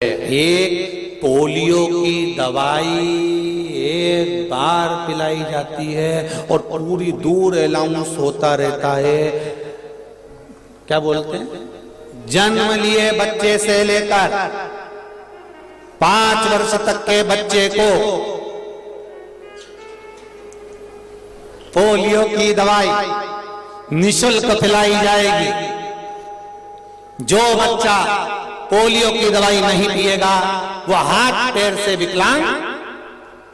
एक पोलियो की दवाई एक बार पिलाई जाती है और पूरी दूर अनाउंस होता रहता है। क्या बोलते हैं? जन्म लिए बच्चे से लेकर 5 वर्ष तक के बच्चे को पोलियो की दवाई निःशुल्क पिलाई जाएगी। जो बच्चा पोलियो की दवाई नहीं पिएगा वो हाथ पैर से विकलांग,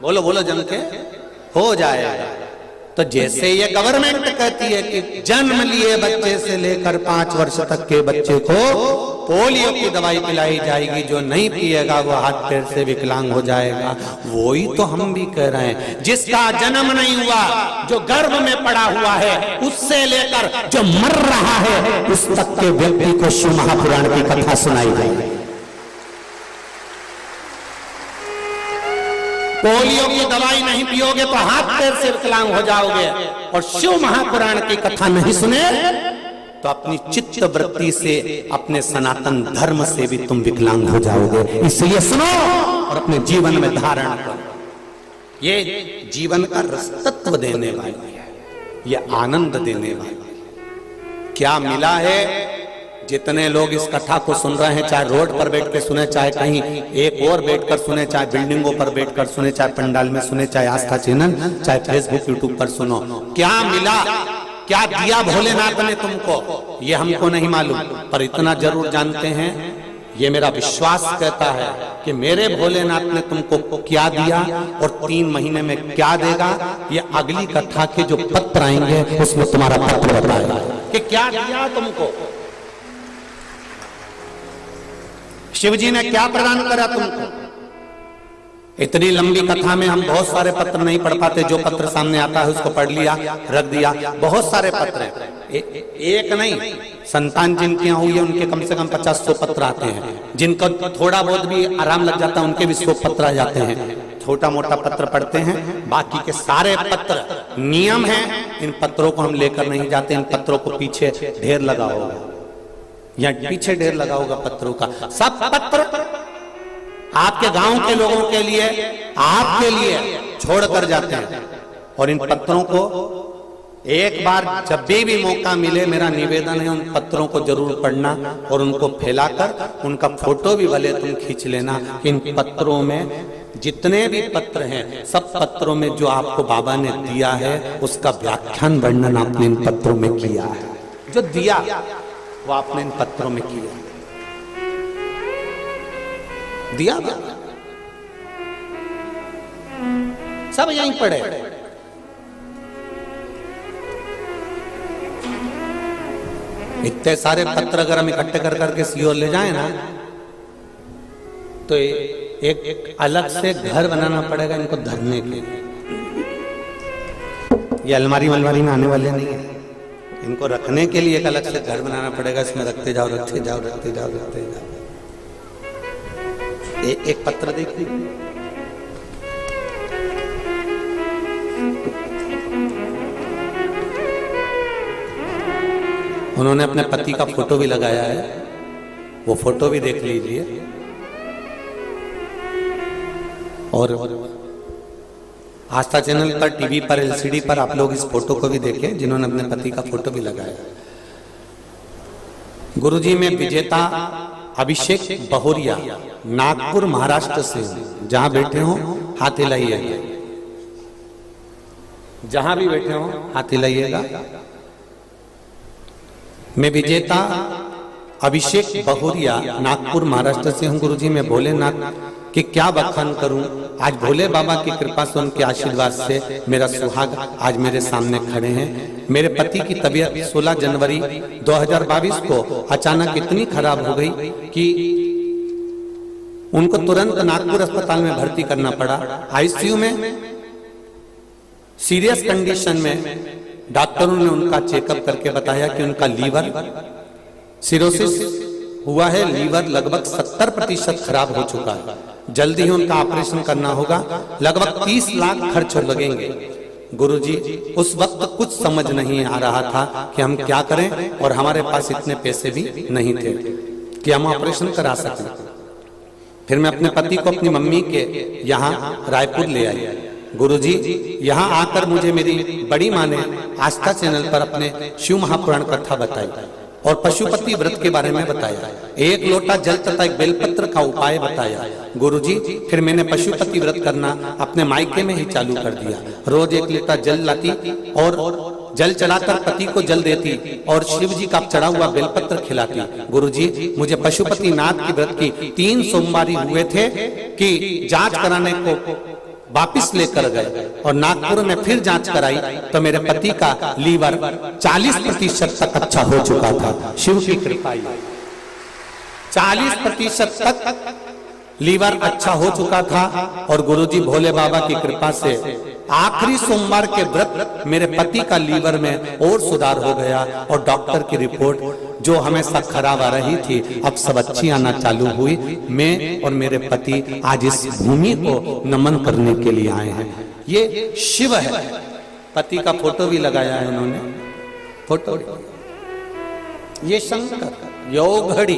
बोलो बोलो जम के, हो जाएगा। तो जैसे ये गवर्नमेंट कहती है कि जन्म लिए बच्चे से लेकर 5 वर्ष तक के बच्चे को पोलियो की दवाई पिलाई जाएगी, जो नहीं पिएगा वो हाथ पैर से विकलांग हो जाएगा, वही तो हम भी कह रहे हैं। जिसका जन्म नहीं हुआ, जो गर्भ में पड़ा हुआ है, उससे लेकर जो मर रहा है उस तक के व्यक्ति को शिव महापुराण की कथा सुनाई जाएगी। पोलियो की दवाई नहीं पियोगे तो हाथ पैर से विकलांग हो जाओगे, और शिव महापुराण की कथा नहीं सुने तो अपनी चित्त वृत्ति से, अपने सनातन धर्म से भी तुम विकलांग हो जाओगे। इसलिए सुनो और अपने जीवन में धारण करो। ये जीवन का रसतत्व देने वाली है, ये आनंद देने वाली है। क्या मिला है? जितने लोग इस कथा को सुन रहे हैं, चाहे रोड पर बैठ के सुने, चाहे कहीं एक और बैठकर सुने, चाहे बिल्डिंगों पर बैठकर सुने, चाहे पंडाल में सुने, चाहे आस्था चैनल, चाहे फेसबुक यूट्यूब पर सुनो, क्या मिला, क्या दिया भोलेनाथ ने तुमको, ये हमको नहीं मालूम, पर इतना जरूर जानते हैं, ये मेरा विश्वास कहता है कि मेरे भोलेनाथ ने तुमको क्या दिया और 3 महीने में क्या देगा, ये अगली कथा के जो पत्र आएंगे उसमें तुम्हारा पत्र बताएगा कि क्या दिया तुमको, शिव जी ने क्या प्रदान करा तुमको। इतनी लंबी कथा में हम बहुत सारे पत्र नहीं पढ़ पाते, जो पत्र सामने आता है उसको पढ़ लिया, रख दिया। बहुत सारे पत्र हैं, एक नहीं, संतान जिनकी हुई है उनके कम से कम 50-100 पत्र आते हैं। जिनको थोड़ा बहुत भी आराम लग जाता है उनके भी 100 पत्र आ जाते हैं। छोटा मोटा पत्र पढ़ते हैं, बाकी के सारे पत्र नियम है। इन पत्रों को हम लेकर नहीं जाते, इन पत्रों को पीछे ढेर लगा होगा, या पीछे ढेर लगा होगा पत्रों का। सब पत्र आपके गांव के लोगों के लिए, आपके लिए छोड़कर जाते हैं। और इन पत्रों को एक बार जब भी मौका मिले, मेरा निवेदन है उन पत्रों को जरूर पढ़ना और उनको फैलाकर उनका फोटो भी भले तुम खींच लेना। इन पत्रों में जितने भी पत्र हैं, सब पत्रों में जो आपको बाबा ने दिया है उसका व्याख्यान वर्णन आपने इन पत्रों में किया है। जो दिया वो आपने इन पत्रों में किया, दिया सब यहीं पड़े। इतने सारे पत्र अगर हम इकट्ठे कर करके सीओ ले जाए ना, तो एक अलग से घर बनाना पड़ेगा इनको धरने के लिए। ये अलमारी वलमारी में आने वाले नहीं है, इनको रखने के लिए एक अलग से घर बनाना पड़ेगा। इसमें रखते जाओ रखते जाओ रखते जाओ रखते जाओ। एक पत्र देखिए, उन्होंने अपने पति का फोटो भी लगाया है, वो फोटो भी देख लीजिए। और आस्था चैनल पर, टीवी पर, एलसीडी पर आप लोग इस फोटो को भी देखें जिन्होंने अपने पति का फोटो भी लगाया। गुरुजी में विजेता अभिषेक बहोरिया, नागपुर महाराष्ट्र से, जहां बैठे हो हाथ हिलाइएगा, जहां भी बैठे हो हाथ हिलाइएगा। मैं विजेता अभिषेक बहोरिया नागपुर महाराष्ट्र से हूं। गुरुजी मैं भोलेनाथ कि क्या बखान करूं, आज भोले बाबा की कृपा से, उनके आशीर्वाद से मेरा सुहाग आज मेरे सामने खड़े हैं। मेरे पति की तबीयत 16 जनवरी 2022 को अचानक इतनी खराब हो गई कि उनको तुरंत नागपुर अस्पताल में भर्ती करना पड़ा। आईसीयू में सीरियस कंडीशन में डॉक्टरों ने उनका चेकअप करके बताया कि उनका लीवर सिरोसिस हुआ है, लीवर लगभग 70% खराब हो चुका है, जल्दी ही उनका ऑपरेशन करना होगा, लगभग 30 लाख खर्च लगेंगे। गुरुजी उस वक्त कुछ समझ नहीं आ रहा था कि हम क्या करें, और हमारे पास इतने पैसे भी नहीं थे कि हम ऑपरेशन करा सकें। फिर मैं अपने पति को अपनी मम्मी के यहाँ रायपुर ले आई। गुरुजी यहाँ आकर मुझे मेरी बड़ी माँ ने आस्था चैनल पर अपने शिव महापुराण कथा बताई और पशुपति व्रत के बारे में बताया। 1 लोटा जल तथा 1 बेलपत्र का उपाय बताया। गुरुजी फिर मैंने पशुपति व्रत करना अपने मायके में ही चालू कर दिया। रोज 1 लीटर जल लाती और जल चढ़ाकर पति को जल देती और शिव जी का चढ़ा हुआ बेलपत्र खिलाती। गुरुजी मुझे पशुपति नाथ की व्रत की 3 सोमवारी हुए थे कि जांच कराने को वापिस लेकर गए और नागपुर में फिर जांच कराई तो मेरे पति का लीवर 40% तक अच्छा हो चुका था। शिव की कृपा, 40% तक लीवर अच्छा हो चुका था और गुरुजी भोले बाबा की कृपा से आखिरी सोमवार के व्रत मेरे पति का लीवर में और सुधार हो गया और डॉक्टर की रिपोर्ट जो हमेशा खराब आ रही थी अब सब अच्छी आना चालू हुई। मैं और मेरे पति आज इस भूमि को नमन करने के लिए आए हैं। ये शिव है। पति का फोटो भी लगाया है उन्होंने, फोटो। ये शंकर योगड़ी।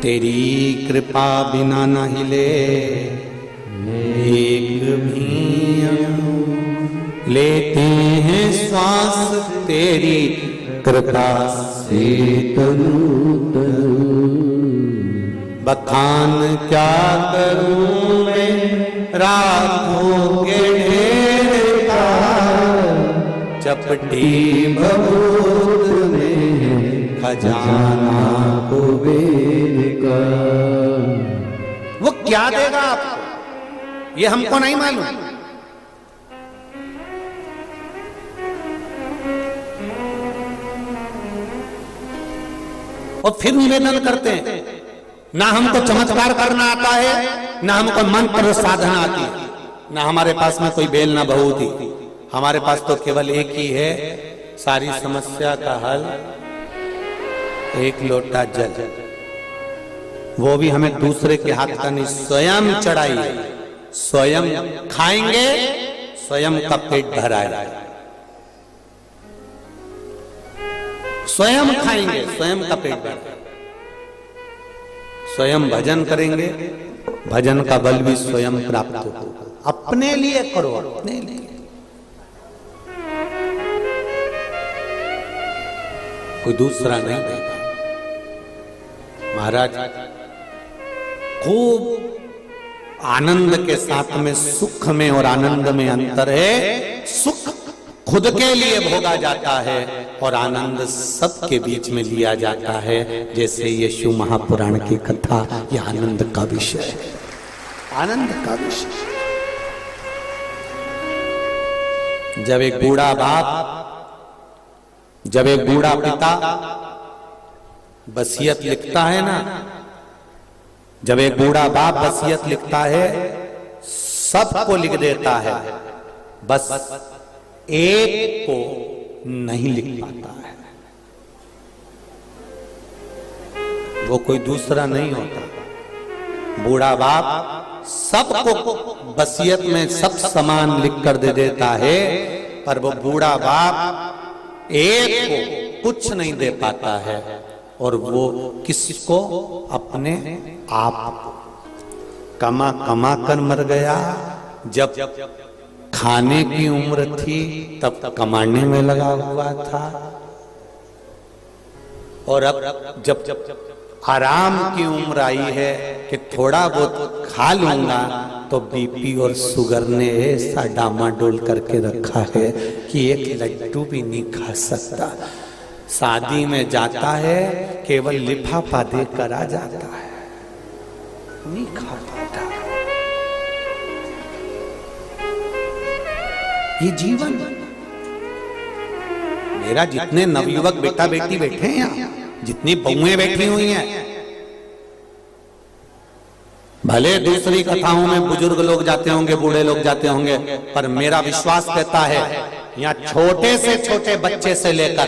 तेरी कृपा बिना न हिले एक भी लेते हैं श्वास तेरी कृपा से बखान क्या करूं मैं रातों के ढेर का चपटी भभूत में खजाना कुबेर का। वो क्या देगा आपको ये हमको नहीं मालूम। और फिर निवेदन करते हैं ना हमको चमत्कार करना आता है, ना हमको मंत्र साधना आती है, ना हमारे पास में कोई बेल ना बहू थी। हमारे पास तो केवल एक ही है सारी समस्या का हल, 1 लोटा जल। वो भी हमें दूसरे के हाथ का नहीं, स्वयं चढ़ाइए, स्वयं खाएंगे, स्वयं का पेट भराएगा। स्वयं खाएंगे, स्वयं का पेट भराएगा। स्वयं भजन करेंगे, भजन का बल भी स्वयं प्राप्त हो। अपने लिए करो, अपने लिए। कोई दूसरा नहीं देगा। महाराज खूब आनंद के साथ में सुख में और आनंद में अंतर है। सुख खुद के लिए भोगा जाता है और आनंद सबके बीच में लिया जाता है। जैसे ये शिव महापुराण की कथा, यह आनंद का विषय है, आनंद का विषय। जब एक बूढ़ा बाप, जब एक बूढ़ा पिता वसीयत लिखता है ना, जब एक बूढ़ा बाप वसीयत लिखता है, सबको लिख देता है, बस एक को नहीं लिख पाता है। वो कोई दूसरा नहीं होता। बूढ़ा बाप सबको वसीयत में सब सामान लिख कर दे देता है, पर वो बूढ़ा बाप एक को कुछ नहीं दे पाता है। और वो किसको? अपने आप। कमा कमा कर मर गया। जब खाने की उम्र थी तब कमाने में लगा हुआ था, और अब जब आराम की उम्र आई है कि थोड़ा बहुत खा लूंगा, तो बीपी और शुगर ने ऐसा डामाडोल करके रखा है कि एक लड्डू भी नहीं खा सकता। शादी में जाता है, केवल लिफाफा देकर आ जाता है, नहीं खा पाता। ये जीवन। मेरा जितने नवयुवक बेटा बेटी बैठे हैं यहाँ, जितनी बहुएं बैठी हुई हैं, भले दूसरी कथाओं में बुजुर्ग लोग जाते होंगे, बूढ़े लोग जाते होंगे, पर मेरा विश्वास कहता है यहाँ छोटे से छोटे बच्चे से लेकर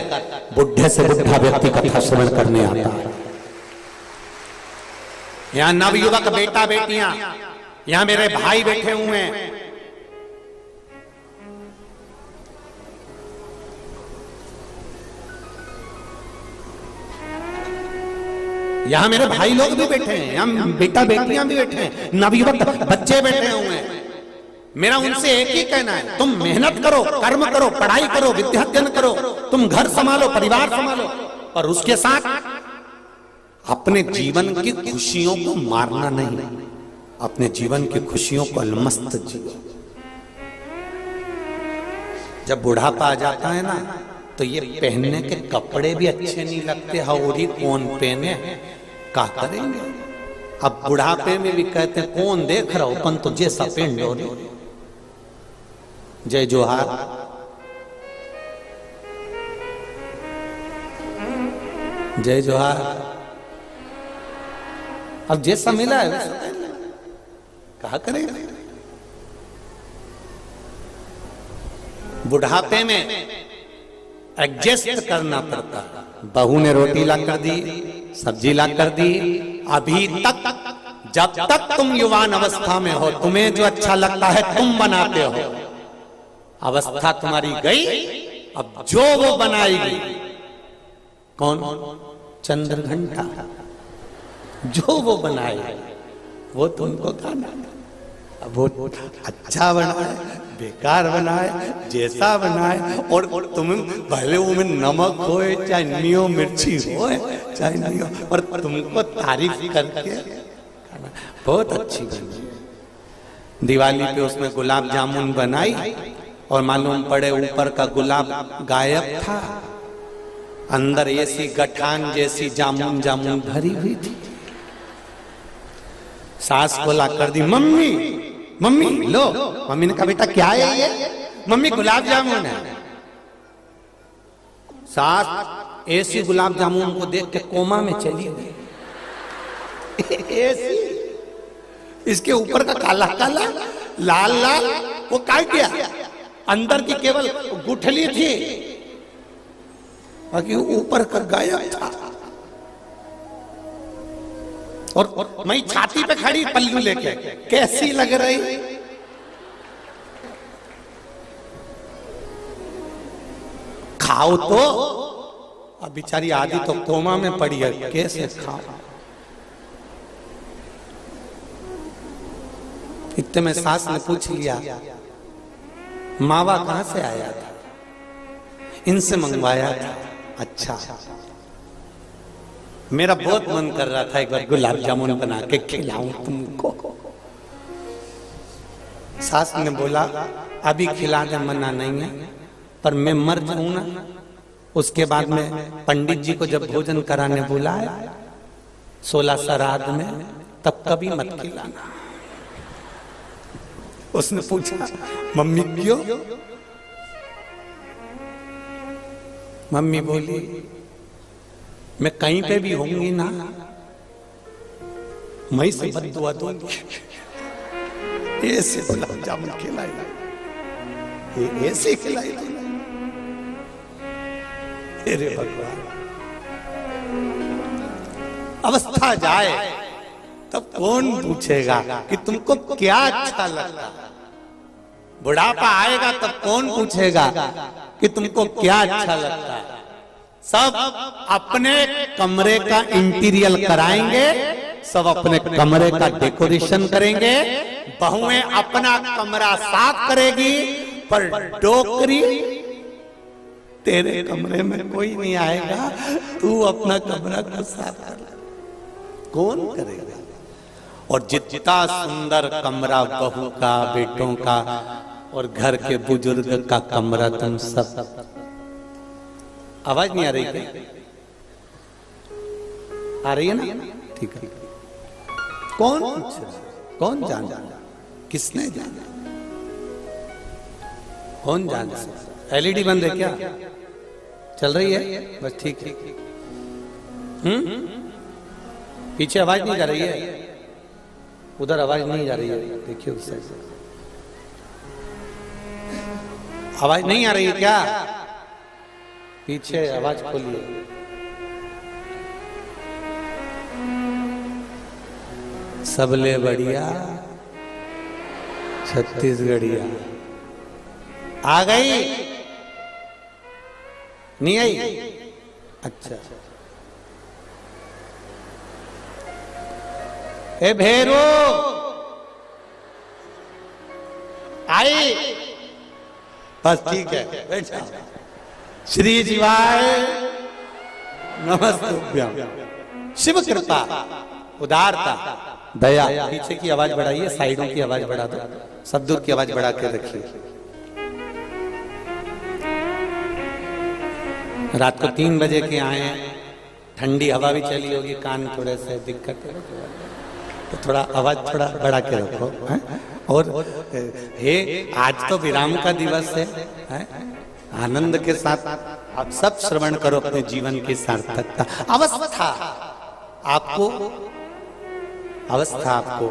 बुढ़े से बुढ़ा व्यक्ति कथा श्रवण करने आता है। यहाँ नवयुवक बेटा बेटियां, यहाँ मेरे भाई बैठे हुए हैं। यहाँ मेरे भाई लोग भी बैठे हैं, यहाँ बेटा बेटियां भी बैठे हैं, नवयुवक बच्चे बैठे हुए हैं। मेरा उनसे एक ही कहना है, तुम मेहनत करो, कर्म करो, पढ़ाई करो, विद्याध्ययन करो, तुम घर संभालो, परिवार संभालो, और उसके साथ अपने जीवन की खुशियों को मारना नहीं, अपने जीवन की खुशियों को अलमस्त जियो। जब बुढ़ापा आ जाता है ना, तो ये पहनने के कपड़े भी अच्छे नहीं लगते, हौरी कौन पहने, क्या करेंगे। अब बुढ़ापे में भी कहते हैं कौन देख रहा हो, अपन तो जैसा पहन लो। जय जोहार। जय जोहार। अब जैसा मिला है वैसा कहा करेगा। बुढ़ापे में एडजस्ट करना पड़ता। बहू ने रोटी ला कर दी, सब्जी ला कर दी, अभी तक जब तक तुम युवान अवस्था में हो, तुम्हें जो अच्छा लगता है तुम बनाते हो। अवस्था तुम्हारी गई, अब जो वो बनाएगी, कौन, चंद्रघंटा, जो वो बनाए वो तुमको खाना। अब वो अच्छा बनाए, बेकार बनाए, जैसा बनाए, और तुम पहले वो में नमक हो चाहे नहीं हो, मिर्ची हो चाहे नहीं हो, और तुमको तारीफ करके खाना बहुत अच्छी बनी। दिवाली पे उसमें गुलाब जामुन बनाई और मालूम पड़े ऊपर का गुलाब गायब था, अंदर ऐसी गठान जैसी जामुन जामुन भरी हुई थी। सास को ला कर दी, मम्मी मम्मी लो। मम्मी ने कहा बेटा क्या है ये? मम्मी गुलाब जामुन है। सास ऐसी गुलाब जामुन को देख के कोमा में चली गई। ऐसी इसके ऊपर का काला काला लाल लाल वो काट गया, अंदर की केवल गुठली थी, बाकी ऊपर का गायब था। और मैं छाती पे खड़ी पल्लू लेके, कैसी लग रही। खाओ तो, अब बेचारी आदि तो कोमा में पड़ी है, कैसे खाओ। इतने में सास ने पूछ लिया मावा कहां से आया था? इनसे मंगवाया था। अच्छा, मेरा बहुत मन कर रहा था एक बार गुलाब जामुन बना के खिलाऊं तुमको। सास ने बोला अभी खिला दे, मना नहीं है, पर मैं मर जाऊं ना, उसके बाद में पंडित जी को जब भोजन कराने बुलाया 16 श्राद्ध में, तब कभी मत खिलाना। उसने पूछा मम्मी क्यों? मम्मी बोली मैं कहीं पे भी होंगी ना, मैं से बद्दुआ दूंगी। ऐसे गुलाब जामुन खिलाई, ऐसे खिलाई। तेरे भगवान, अवस्था जाए तब कौन पूछेगा कि तुमको क्या अच्छा लगता। बुढ़ापा आएगा तब कौन पूछेगा कि तुमको क्या अच्छा लगता है। सब अपने कमरे का इंटीरियर कराएंगे, सब अपने कमरे का डेकोरेशन करेंगे, बहुएं अपना कमरा साफ करेगी, पर डोकरी तेरे कमरे में कोई नहीं आएगा, तू अपना कमरा को साफ कर। कौन करेगा? और जितना सुंदर कमरा बहू का, बेटों का और घर के बुजुर्ग का कमरा, तुम सब, आवाज नहीं आ रही क्या? आ रही है ना? ठीक है। कौन कौन जाना? किसने जाना? कौन जाना? एलईडी बंद है क्या? चल रही है बस, ठीक है। पीछे आवाज नहीं जा रही है, उधर आवाज नहीं जा रही है, देखिए उस साइड से आवाज नहीं आ रही है क्या? पीछे आवाज खोलिए। सबले बढ़िया छत्तीसगढ़िया आ गई, नहीं आई? अच्छा, ए भेरो आई, बस ठीक है बैठा। श्री जीवाय नमस्तुभ्यं। शिव कृपा, उदारता, दया। पीछे की आवाज बढ़ाइए, साइडों की आवाज बढ़ा दो, सद्दूर की आवाज बढ़ा के रखिए। रात को 3 बजे के आए हैं, ठंडी हवा भी चली होगी, कान थोड़े से दिक्कत है तो थोड़ा आवाज थोड़ा बढ़ा के रखो है? और हे आज तो विराम का दिवस है? आनंद के साथ आप सब श्रवण करो अपने जीवन की सार्थकता। अवस्था आपको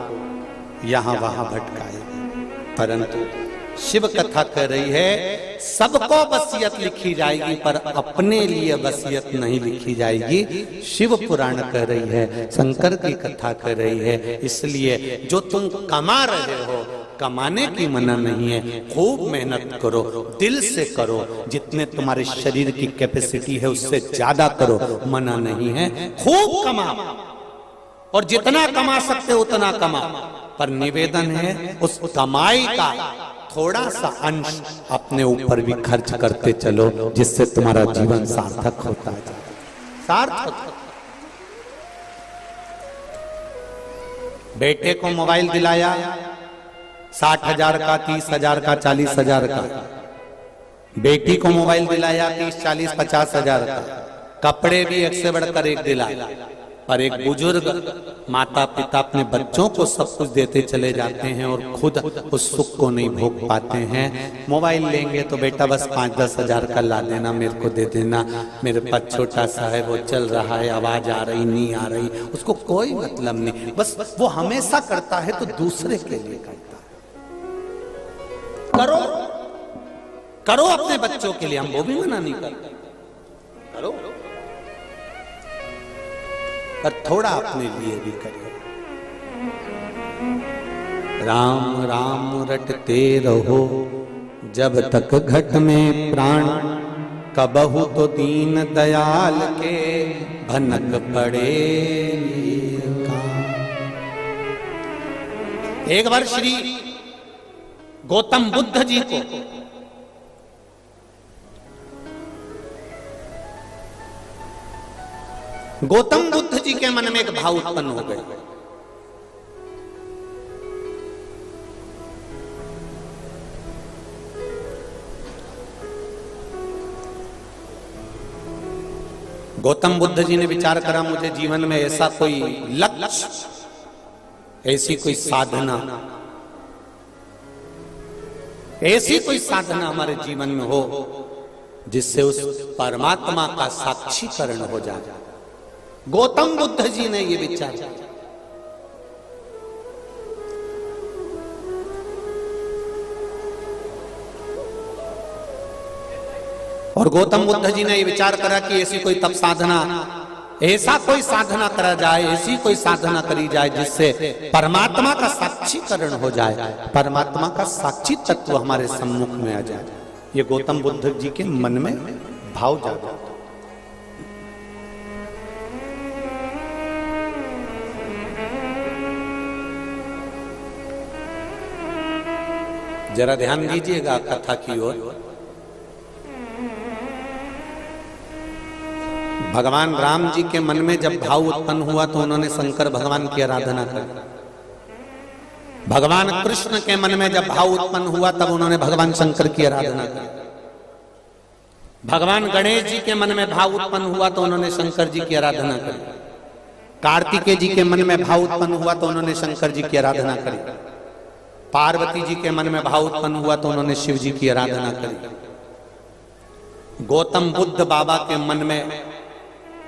यहां वहां भटकाएगी, परंतु शिव कथा कर रही है सबको वसीयत लिखी जाएगी पर अपने लिए वसीयत नहीं लिखी जाएगी। शिव पुराण कह रही है, शंकर की कथा कर रही है। इसलिए जो तुम कमा रहे हो, कमाने की मना नहीं है, खूब मेहनत करो, दिल से करो, जितने तुम्हारे शरीर की कैपेसिटी है उससे ज्यादा करो, मना नहीं है। खूब कमा और जितना कमा सकते उतना कमा, पर निवेदन है उस कमाई का थोड़ा सा अंश अपने ऊपर भी खर्च करते चलो, जिससे तुम्हारा जीवन सार्थक होता है। सार्थक। बेटे को मोबाइल दिलाया 60,000 का, 30,000 का, 40,000 का। बेटी को मोबाइल दिलाया 30, 40, 50,000 का। कपड़े भी एक से बढ़कर एक दिलाया। पर एक बुजुर्ग माता पिता अपने बच्चों को सब कुछ देते चले जाते हैं और खुद उस सुख को नहीं भोग पाते हैं। मोबाइल लेंगे तो बेटा बस 5-10 हजार का ला देना, मेरे को दे देना, मेरे पास छोटा सा है, वो चल रहा है, आवाज आ रही नहीं आ रही, उसको कोई मतलब नहीं। बस वो हमेशा करता है तो दूसरे के लिए करता है। करो करो अपने बच्चों के लिए, हम वो भी मना नहीं करते, करो, पर थोड़ा अपने लिए भी करिए। राम राम रटते रहो जब तक घट में प्राण, कबहु तो दीन दयाल के भनक पड़े। एक बार श्री गौतम बुद्ध जी को गौतम बुद्ध जी के मन में एक भाव उत्पन्न हो गया। गौतम बुद्ध जी ने विचार करा, मुझे जीवन में ऐसा कोई लक्ष्य, ऐसी कोई साधना, ऐसी कोई साधना हमारे जीवन में हो जिससे उस परमात्मा का साक्षीकरण हो जाए। गौतम बुद्ध जी ने यह विचार किया और गौतम बुद्ध जी ने यह विचार करा कि ऐसी कोई तप साधना, ऐसा कोई साधना करा जाए, ऐसी कोई साधना करी जाए जिससे परमात्मा का साक्षीकरण हो जाए, परमात्मा का साक्षी तत्व हमारे सम्मुख में आ जाए। ये गौतम बुद्ध जी के मन में भाव जागा। जरा ध्यान दीजिएगा कथा की ओर। भगवान राम जी के मन में जब भाव उत्पन्न हुआ तो उन्होंने शंकर भगवान की आराधना करी। भगवान कृष्ण के मन में जब भाव उत्पन्न हुआ तब उन्होंने भगवान शंकर की आराधना करी। भगवान गणेश जी के मन में भाव उत्पन्न हुआ तो उन्होंने शंकर जी की आराधना करी। कार्तिकेय जी के मन में भाव उत्पन्न हुआ तो उन्होंने शंकर जी की आराधना करी। पार्वती जी के मन में भाव उत्पन्न हुआ तो उन्होंने शिव जी की आराधना करी। गौतम बुद्ध बाबा के मन में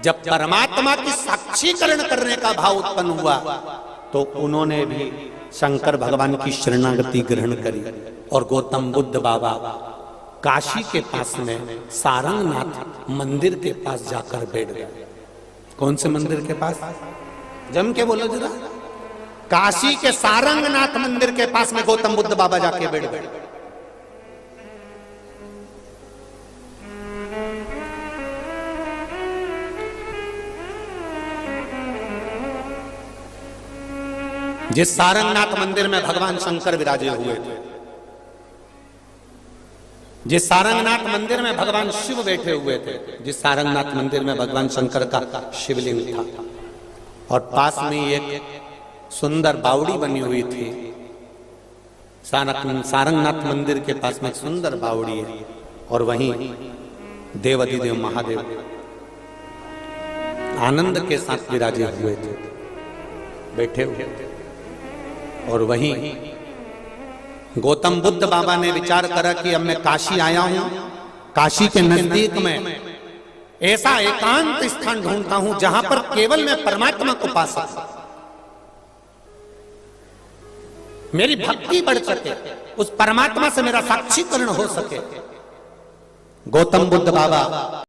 जब परमात्मा की साक्षीकरण करने का भाव उत्पन्न हुआ तो उन्होंने भी शंकर भगवान की शरणागति ग्रहण करी और गौतम बुद्ध बाबा काशी के पास में सारंगनाथ मंदिर के पास जाकर बैठ गए। कौन से मंदिर के पास? जम के बोलो जरा। काशी के सारंगनाथ मंदिर के पास में गौतम बुद्ध बाबा जाके बैठ गए। जिस सारंगनाथ मंदिर में भगवान शंकर विराजे हुए थे, जिस सारंगनाथ मंदिर में भगवान शिव बैठे हुए थे, जिस सारंगनाथ मंदिर में भगवान शंकर का शिवलिंग था, और पास में एक सुंदर बावड़ी बनी हुई थी। सारंगनाथ मंदिर के पास में एक सुंदर बावड़ी है, और वहीं देवाधिदेव महादेव आनंद के साथ विराजे हुए थे, बैठे हुए थे। और वहीं गौतम बुद्ध बाबा ने विचार करा कि अब मैं काशी आया हूं, काशी के नजदीक में ऐसा एकांत स्थान ढूंढता हूं जहां पर केवल मैं परमात्मा को पा सकूं, मेरी भक्ति बढ़ सके, उस परमात्मा से मेरा साक्षीकरण हो सके। गौतम बुद्ध बाबा